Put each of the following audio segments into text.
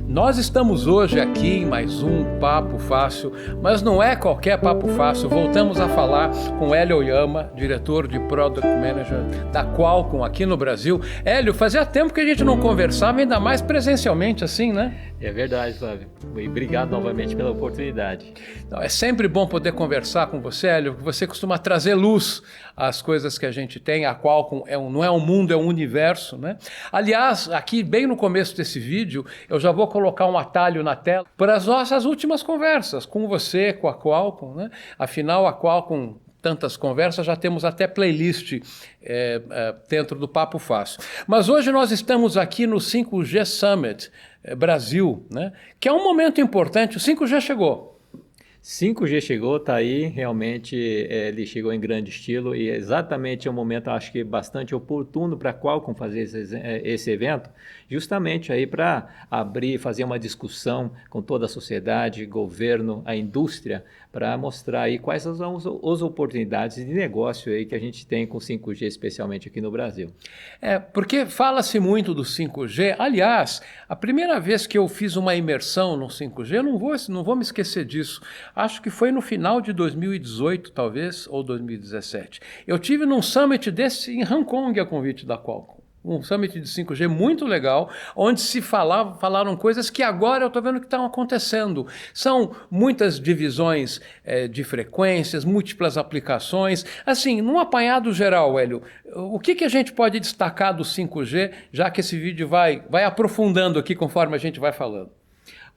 Nós estamos hoje aqui em mais um Papo Fácil, mas não é qualquer Papo Fácil. Voltamos a falar com Hélio Oyama, diretor de Product Manager da Qualcomm aqui no Brasil. Hélio, fazia tempo que a gente não conversava, ainda mais presencialmente assim, né? É verdade, Flávio. E obrigado novamente pela oportunidade. É sempre bom poder conversar com você, Hélio, porque você costuma trazer luz às coisas que a gente tem. A Qualcomm não é um mundo, é um universo, né? Aliás, aqui bem no começo desse vídeo, eu já vou colocar um atalho na tela para as nossas últimas conversas com você, com a Qualcomm, né? Afinal, a Qualcomm, tantas conversas, já temos até playlist dentro do Papo Fácil. Mas hoje nós estamos aqui no 5G Summit Brasil, né? Que é um momento importante. O 5G chegou. 5G chegou, está aí, realmente ele chegou em grande estilo e exatamente é um momento, acho que bastante oportuno para a Qualcomm fazer esse evento, justamente aí para abrir, fazer uma discussão com toda a sociedade, governo, a indústria, para mostrar aí quais são as oportunidades de negócio aí que a gente tem com 5G, especialmente aqui no Brasil. Porque fala-se muito do 5G. Aliás, a primeira vez que eu fiz uma imersão no 5G, eu não vou me esquecer disso. Acho que foi no final de 2018, talvez, ou 2017. Eu tive num summit desse em Hong Kong, a convite da Qualcomm. Um summit de 5G muito legal, onde se falaram coisas que agora eu estou vendo que estão acontecendo. São muitas divisões de frequências, múltiplas aplicações. Assim, num apanhado geral, Hélio, o que a gente pode destacar do 5G, já que esse vídeo vai aprofundando aqui conforme a gente vai falando?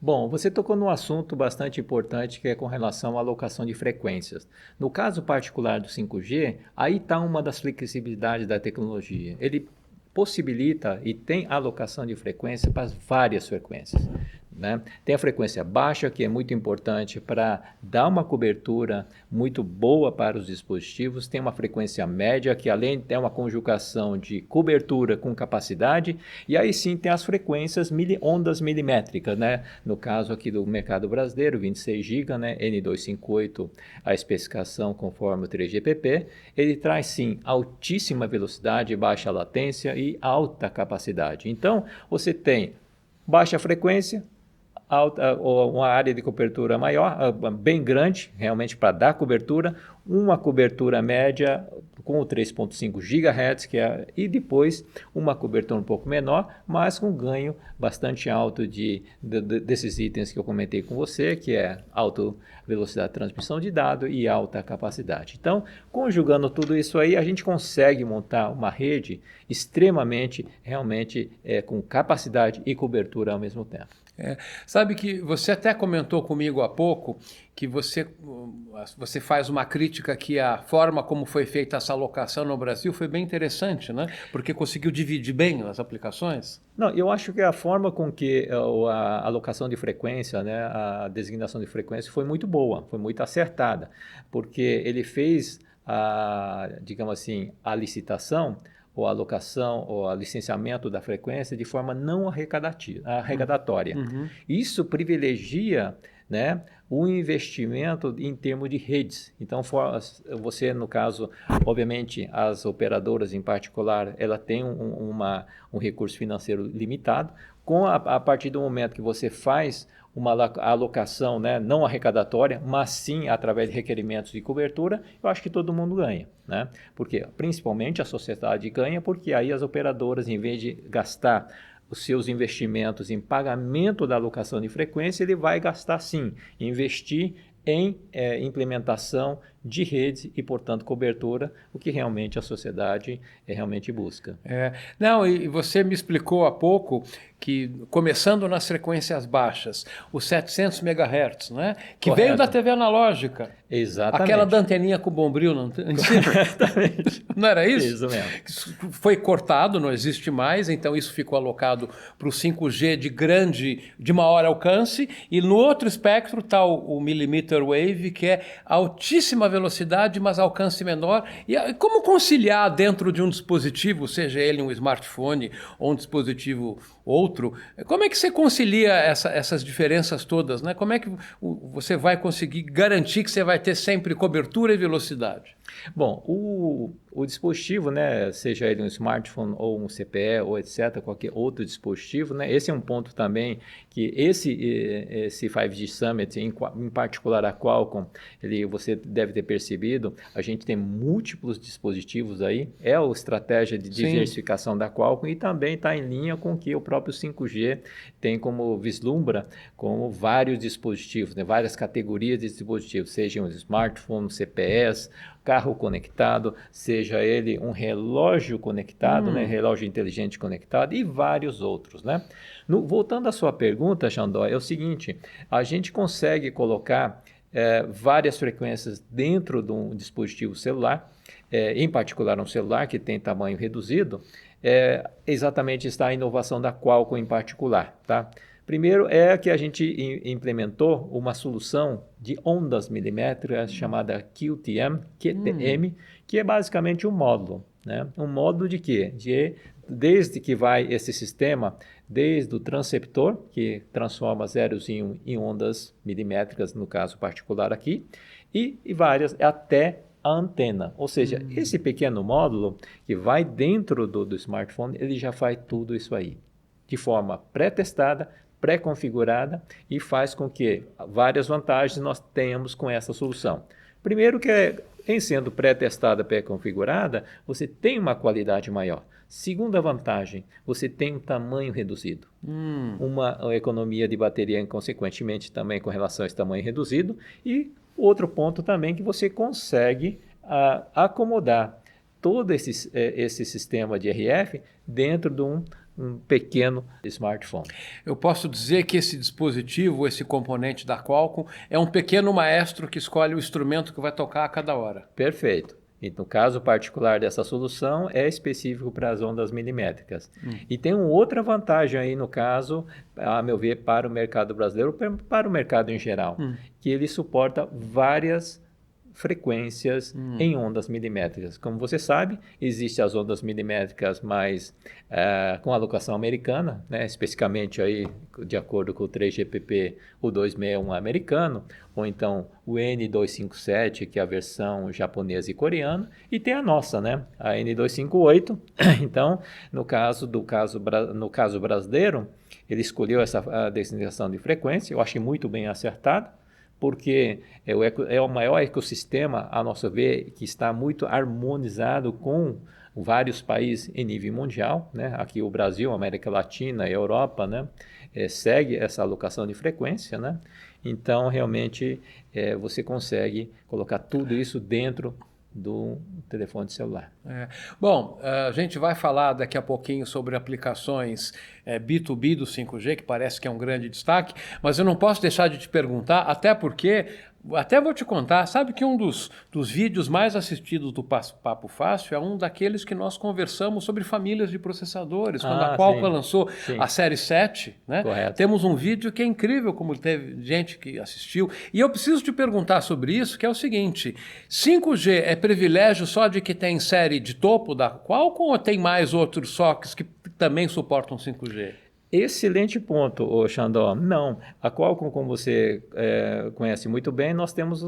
Bom, você tocou num assunto bastante importante que é com relação à alocação de frequências. No caso particular do 5G, aí está uma das flexibilidades da tecnologia. Ele possibilita e tem alocação de frequência para várias frequências, né? Tem a frequência baixa, que é muito importante para dar uma cobertura muito boa para os dispositivos. Tem uma frequência média, que além de ter uma conjugação de cobertura com capacidade. E aí sim tem as frequências ondas milimétricas, né? No caso aqui do mercado brasileiro, 26 GB, né? N258, a especificação conforme o 3GPP. Ele traz sim altíssima velocidade, baixa latência e alta capacidade. Então, você tem baixa frequência, uma área de cobertura maior, bem grande, realmente para dar cobertura, uma cobertura média com o 3.5 GHz, e depois uma cobertura um pouco menor, mas com ganho bastante alto desses itens que eu comentei com você, que é alta velocidade de transmissão de dados e alta capacidade. Então, conjugando tudo isso aí, a gente consegue montar uma rede extremamente, realmente, com capacidade e cobertura ao mesmo tempo. Sabe que você até comentou comigo há pouco que você faz uma crítica que a forma como foi feita essa alocação no Brasil foi bem interessante, né? Porque conseguiu dividir bem as aplicações. Não, eu acho que a forma com que a alocação de frequência, né, a designação de frequência foi muito boa, foi muito acertada, porque ele fez, digamos assim, a licitação, ou a alocação, ou a licenciamento da frequência de forma não arrecadatória. Uhum. Isso privilegia, né, o investimento em termos de redes. Então, você, no caso, obviamente, as operadoras em particular, ela tem um recurso financeiro limitado. A partir do momento que você faz uma alocação, né, não arrecadatória, mas sim através de requerimentos de cobertura, eu acho que todo mundo ganha, né? Porque principalmente a sociedade ganha, porque aí as operadoras, em vez de gastar os seus investimentos em pagamento da alocação de frequência, ele vai gastar sim, investir em implementação de redes e, portanto, cobertura, o que realmente a sociedade realmente busca. Não, e você me explicou há pouco que, começando nas frequências baixas, os 700 MHz, né? Que Correto. veio da TV analógica. Exatamente. Aquela da anteninha com bombril, não era isso? Isso mesmo. Foi cortado, não existe mais, então isso ficou alocado para o 5G de maior alcance, e no outro espectro está o millimeter wave, que é altíssima velocidade, mas alcance menor. E como conciliar dentro de um dispositivo, seja ele um smartphone ou um dispositivo outro, como é que você concilia essas diferenças todas, né? Como é que você vai conseguir garantir que você vai ter sempre cobertura e velocidade? Bom, o dispositivo, né, seja ele um smartphone ou um CPE ou etc., qualquer outro dispositivo, né, esse é um ponto também que esse 5G Summit, em particular a Qualcomm, você deve ter percebido, a gente tem múltiplos dispositivos aí, é a estratégia de diversificação da Qualcomm e também está em linha com o que o próprio 5G tem como vislumbra, como vários dispositivos, né, várias categorias de dispositivos, sejam os smartphones, CPEs, carro conectado, seja ele um relógio conectado, né, relógio inteligente conectado e vários outros, né? Voltando à sua pergunta, Xandó, é o seguinte, a gente consegue colocar várias frequências dentro de um dispositivo celular, em particular um celular que tem tamanho reduzido, exatamente está a inovação da Qualcomm em particular, tá? Primeiro é que a gente implementou uma solução de ondas milimétricas chamada QTM, que é basicamente um módulo, né? Um módulo de quê? Desde que vai esse sistema, desde o transceptor, que transforma zeros em ondas milimétricas, no caso particular aqui, e várias até a antena. Ou seja, esse pequeno módulo que vai dentro do smartphone, ele já faz tudo isso aí, de forma pré-testada, pré-configurada e faz com que várias vantagens nós tenhamos com essa solução. Primeiro que em sendo pré-testada, pré-configurada, você tem uma qualidade maior. Segunda vantagem, você tem um tamanho reduzido. Uma economia de bateria, consequentemente, também com relação a esse tamanho reduzido. E outro ponto também que você consegue acomodar todo esse sistema de RF dentro de um pequeno smartphone. Eu posso dizer que esse dispositivo, esse componente da Qualcomm, é um pequeno maestro que escolhe o instrumento que vai tocar a cada hora. Perfeito. E no caso particular dessa solução, é específico para as ondas milimétricas. E tem uma outra vantagem aí, no caso, a meu ver, para o mercado brasileiro, para o mercado em geral, que ele suporta várias frequências em ondas milimétricas. Como você sabe, existem as ondas milimétricas mais com alocação americana, né? Especificamente aí, de acordo com o 3GPP, o 261 americano, ou então o N257, que é a versão japonesa e coreana, e tem a nossa, né? A N258. Então, no caso brasileiro, ele escolheu essa designação de frequência, eu achei muito bem acertado, porque é o maior ecossistema, a nosso ver, que está muito harmonizado com vários países em nível mundial, né? Aqui o Brasil, América Latina, Europa, né? Segue essa alocação de frequência, né? Então, realmente, você consegue colocar tudo isso dentro do telefone celular. Bom, a gente vai falar daqui a pouquinho sobre aplicações B2B do 5G, que parece que é um grande destaque, mas eu não posso deixar de te perguntar, até porque, até vou te contar, sabe que um dos vídeos mais assistidos do Papo Fácil é um daqueles que nós conversamos sobre famílias de processadores, quando a Qualcomm lançou a série 7, né? Correto. Temos um vídeo que é incrível, como teve gente que assistiu, e eu preciso te perguntar sobre isso, que é o seguinte, 5G é privilégio só de que tem série de topo da Qualcomm ou tem mais outros sockets que também suportam 5G? Excelente ponto, Xandó. Não, a Qualcomm, como você conhece muito bem, nós temos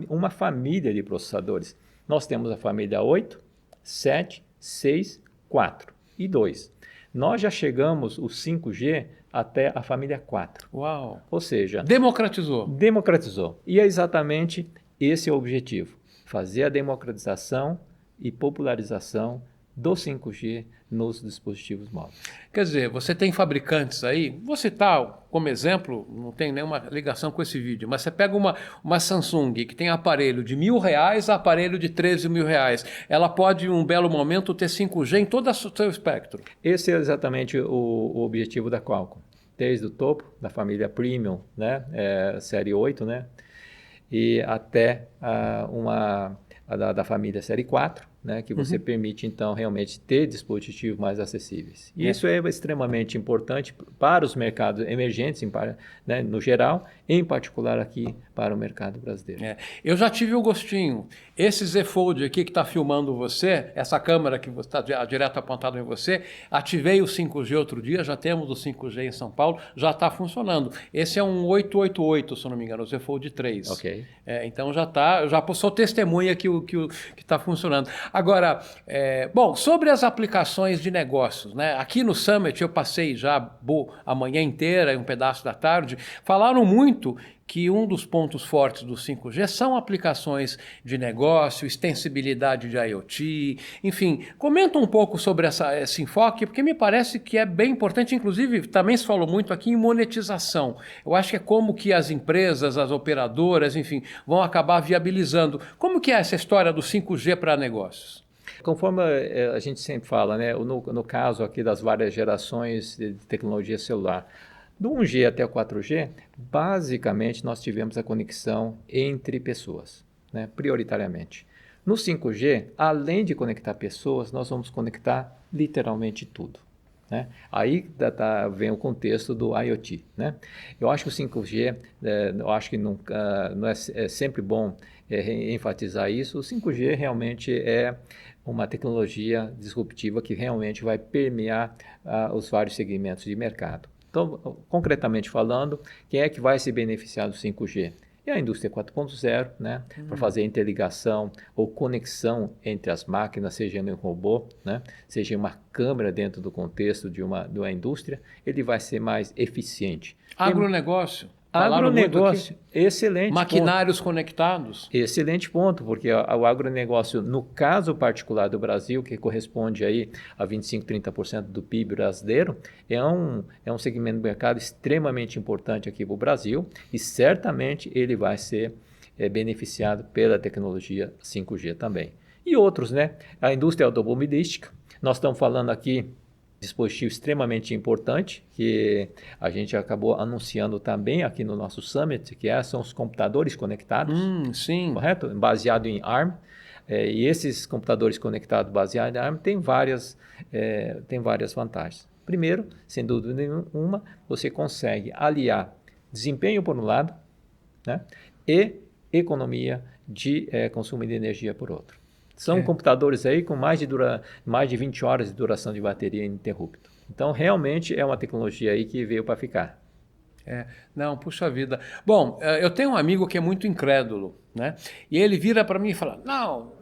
uma família de processadores. Nós temos a família 8, 7, 6, 4 e 2. Nós já chegamos o 5G até a família 4. Uau! Ou seja, democratizou. E é exatamente esse o objetivo, fazer a democratização e popularização do 5G nos dispositivos móveis. Quer dizer, você tem fabricantes aí, vou citar como exemplo, não tem nenhuma ligação com esse vídeo, mas você pega uma Samsung que tem aparelho de R$1.000 a aparelho de R$13.000. Ela pode, em um belo momento, ter 5G em todo o seu espectro. Esse é exatamente o objetivo da Qualcomm. Desde o topo, da família Premium, né, série 8, né, e até da família série 4, né, que você permite, então, realmente ter dispositivos mais acessíveis. E isso é extremamente importante para os mercados emergentes, né, no geral, em particular aqui para o mercado brasileiro. Eu já tive o gostinho. Esse Z Fold aqui que está filmando você, essa câmera que está direto apontada em você, ativei o 5G outro dia, já temos o 5G em São Paulo, já está funcionando. Esse é um 888, se eu não me engano, o Z Fold 3. Ok. Então já está, eu já sou testemunha que está funcionando. Agora, bom, sobre as aplicações de negócios, né? Aqui no Summit eu passei já a manhã inteira e um pedaço da tarde, falaram muito que um dos pontos fortes do 5G são aplicações de negócio, extensibilidade de IoT, enfim, comenta um pouco sobre esse enfoque, porque me parece que é bem importante, inclusive também se falou muito aqui em monetização. Eu acho que é como que as empresas, as operadoras, enfim, vão acabar viabilizando. Como que é essa história do 5G para negócios? Conforme a gente sempre fala, né, no caso aqui das várias gerações de tecnologia celular, do 1G até o 4G, basicamente nós tivemos a conexão entre pessoas, né, prioritariamente. No 5G, além de conectar pessoas, nós vamos conectar literalmente tudo. Né? Aí vem o contexto do IoT. Né? Eu acho que o 5G, eu acho que não é sempre bom enfatizar isso. O 5G realmente é uma tecnologia disruptiva que realmente vai permear os vários segmentos de mercado. Então, concretamente falando, quem é que vai se beneficiar do 5G? É a indústria 4.0, né? Para fazer interligação ou conexão entre as máquinas, seja em um robô, né? Seja uma câmera dentro do contexto de uma indústria, ele vai ser mais eficiente. Agronegócio. Agronegócio, excelente maquinários conectados. Excelente ponto, porque o agronegócio, no caso particular do Brasil, que corresponde aí a 25%, 30% do PIB brasileiro, é um segmento de mercado extremamente importante aqui para o Brasil e certamente ele vai ser beneficiado pela tecnologia 5G também. E outros, né? A indústria automobilística, nós estamos falando aqui dispositivo extremamente importante que a gente acabou anunciando também aqui no nosso Summit, que são os computadores conectados, sim. Correto? Baseado em ARM. E esses computadores conectados baseados em ARM têm várias vantagens. Primeiro, sem dúvida nenhuma, você consegue aliar desempenho por um lado, né, e economia de consumo de energia por outro. São computadores aí com mais de 20 horas de duração de bateria ininterrupta. Então, realmente é uma tecnologia aí que veio para ficar. Não, puxa vida. Bom, eu tenho um amigo que é muito incrédulo, né? E ele vira para mim e fala, não,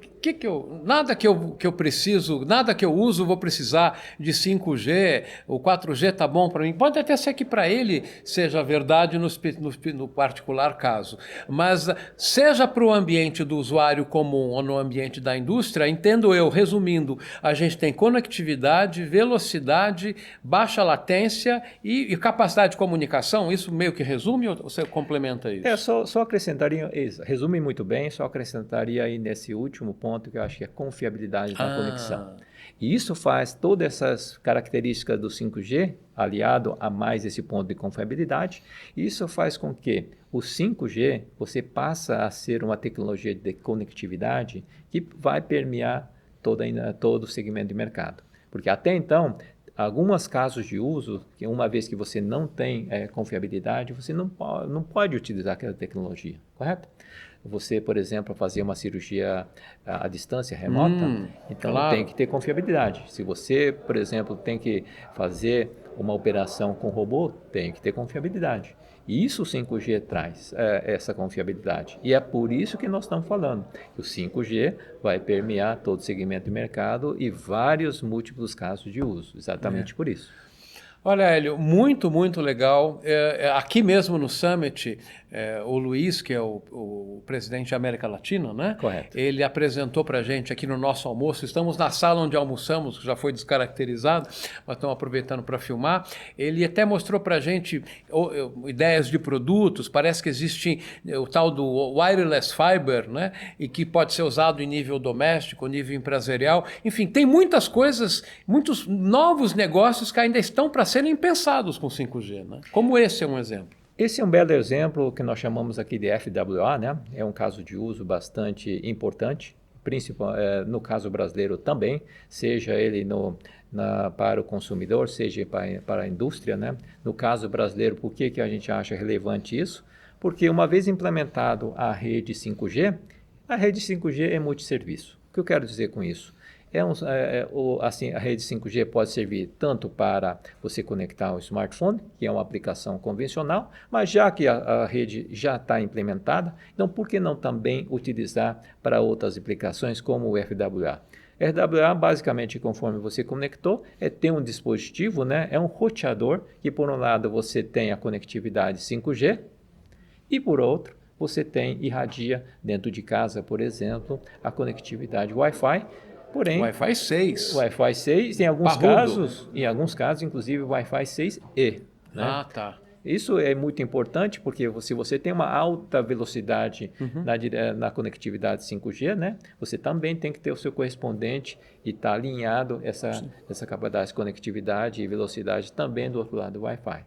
nada que eu preciso, nada que eu uso vou precisar de 5G, o 4G tá bom para mim. Pode até ser que para ele seja verdade no particular caso, mas seja para o ambiente do usuário comum ou no ambiente da indústria, entendo eu, resumindo, a gente tem conectividade, velocidade, baixa latência e capacidade de comunicação. Isso meio que resume ou você complementa isso? Só acrescentaria, resume muito bem, só acrescentaria aí nesse último ponto que eu acho que é a confiabilidade da conexão. E isso faz todas essas características do 5G, aliado a mais esse ponto de confiabilidade, isso faz com que o 5G, você passa a ser uma tecnologia de conectividade que vai permear todo o segmento de mercado. Porque até então, alguns casos de uso, que uma vez que você não tem confiabilidade, você não pode utilizar aquela tecnologia, correto? Você, por exemplo, fazer uma cirurgia à distância remota, então claro. Tem que ter confiabilidade. Se você, por exemplo, tem que fazer uma operação com robô, tem que ter confiabilidade. E isso o 5G traz, essa confiabilidade. E é por isso que nós estamos falando que o 5G vai permear todo o segmento de mercado e vários múltiplos casos de uso, exatamente por isso. Olha, Hélio, muito, muito legal. Aqui mesmo no Summit, o Luiz, que é o presidente da América Latina, né? Correto. Ele apresentou para a gente aqui no nosso almoço. Estamos na sala onde almoçamos, que já foi descaracterizado, mas estamos aproveitando para filmar. Ele até mostrou para a gente ideias de produtos. Parece que existe o tal do wireless fiber, né? E que pode ser usado em nível doméstico, nível empresarial. Enfim, tem muitas coisas, muitos novos negócios que ainda estão para serem pensados com 5G, né? Como esse é um exemplo. Esse é um belo exemplo que nós chamamos aqui de FWA, né? É um caso de uso bastante importante, no caso brasileiro também, seja ele para o consumidor, seja para a indústria, né? No caso brasileiro, por que a gente acha relevante isso? Porque uma vez implementado a rede 5G, a rede 5G é multisserviço. O que eu quero dizer com isso? Assim, a rede 5G pode servir tanto para você conectar o smartphone, que é uma aplicação convencional, mas já que a rede já está implementada, então por que não também utilizar para outras aplicações como o FWA? RWA, basicamente, conforme você conectou, ter um dispositivo, né? É um roteador que, por um lado, você tem a conectividade 5G e, por outro, você irradia dentro de casa, por exemplo, a conectividade Wi-Fi. Porém, Wi-Fi 6. Wi-Fi 6, em alguns casos, inclusive Wi-Fi 6E. Né? Ah, tá. Isso é muito importante porque se você tem uma alta velocidade na conectividade 5G, né, você também tem que ter o seu correspondente e estar alinhado essa capacidade de conectividade e velocidade também do outro lado do Wi-Fi.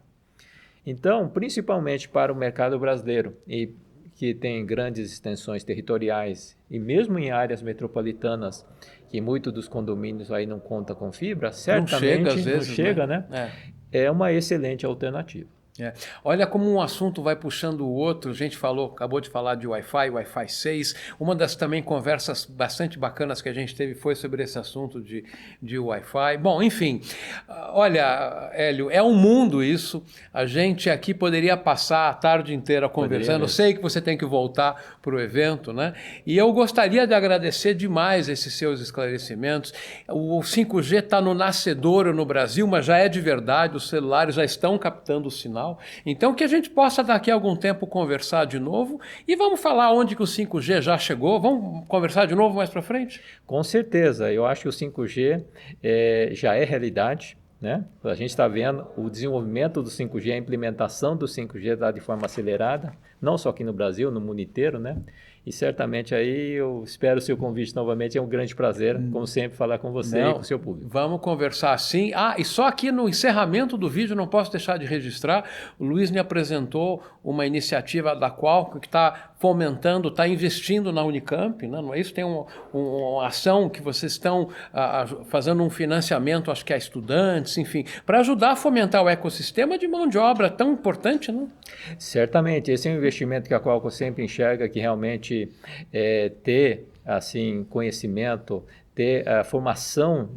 Então, principalmente para o mercado brasileiro, e que tem grandes extensões territoriais e mesmo em áreas metropolitanas, que muitos dos condomínios aí não contam com fibra, certamente não chega, né? É uma excelente alternativa. Olha como um assunto vai puxando o outro. A gente acabou de falar de Wi-Fi, Wi-Fi 6. Uma das também conversas bastante bacanas que a gente teve foi sobre esse assunto de Wi-Fi. Bom, enfim, olha, Hélio, é um mundo isso. A gente aqui poderia passar a tarde inteira conversando. Eu sei que você tem que voltar para o evento, né? E eu gostaria de agradecer demais esses seus esclarecimentos. O 5G está no nascedouro no Brasil, mas já é de verdade. Os celulares já estão captando o sinal. Então, que a gente possa daqui a algum tempo conversar de novo e vamos falar onde que o 5G já chegou. Vamos conversar de novo mais para frente? Com certeza. Eu acho que o 5G já é realidade. Né? A gente está vendo o desenvolvimento do 5G, a implementação do 5G está de forma acelerada, não só aqui no Brasil, no mundo inteiro, né? E certamente aí eu espero o seu convite novamente, é um grande prazer, como sempre, falar com você e com o seu público. Vamos conversar sim. E só aqui no encerramento do vídeo, não posso deixar de registrar, o Luiz me apresentou uma iniciativa da Qualcomm que está fomentando, está investindo na Unicamp, né? Não é isso? Tem uma ação que vocês estão fazendo um financiamento, acho que a estudantes, enfim, para ajudar a fomentar o ecossistema de mão de obra tão importante, né? Certamente, esse é um investimento que a Qualcomm sempre enxerga que realmente ter assim, conhecimento, ter a formação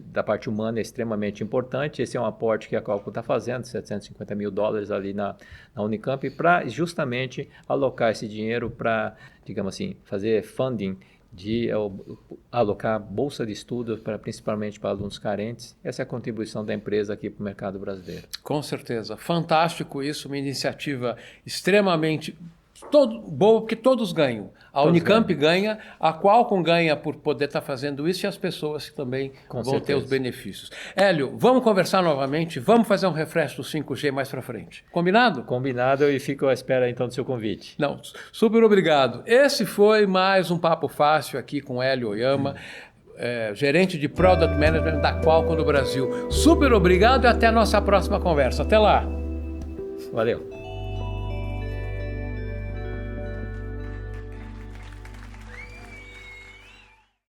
da parte humana é extremamente importante. Esse é um aporte que a Qualcomm está fazendo, $750 mil ali na Unicamp, para justamente alocar esse dinheiro para, digamos assim, fazer funding, de alocar bolsa de estudo principalmente para alunos carentes. Essa é a contribuição da empresa aqui para o mercado brasileiro. Com certeza. Fantástico isso, uma iniciativa extremamente boa, porque todos ganham. A Unicamp ganha, a Qualcomm ganha por poder estar fazendo isso e as pessoas que também vão ter os benefícios. Hélio, vamos conversar novamente, vamos fazer um refresh do 5G mais para frente. Combinado? Combinado, e fico à espera então do seu convite. Não, super obrigado. Esse foi mais um Papo Fácil aqui com Hélio Oyama, gerente de Product Management da Qualcomm do Brasil. Super obrigado e até a nossa próxima conversa. Até lá. Valeu.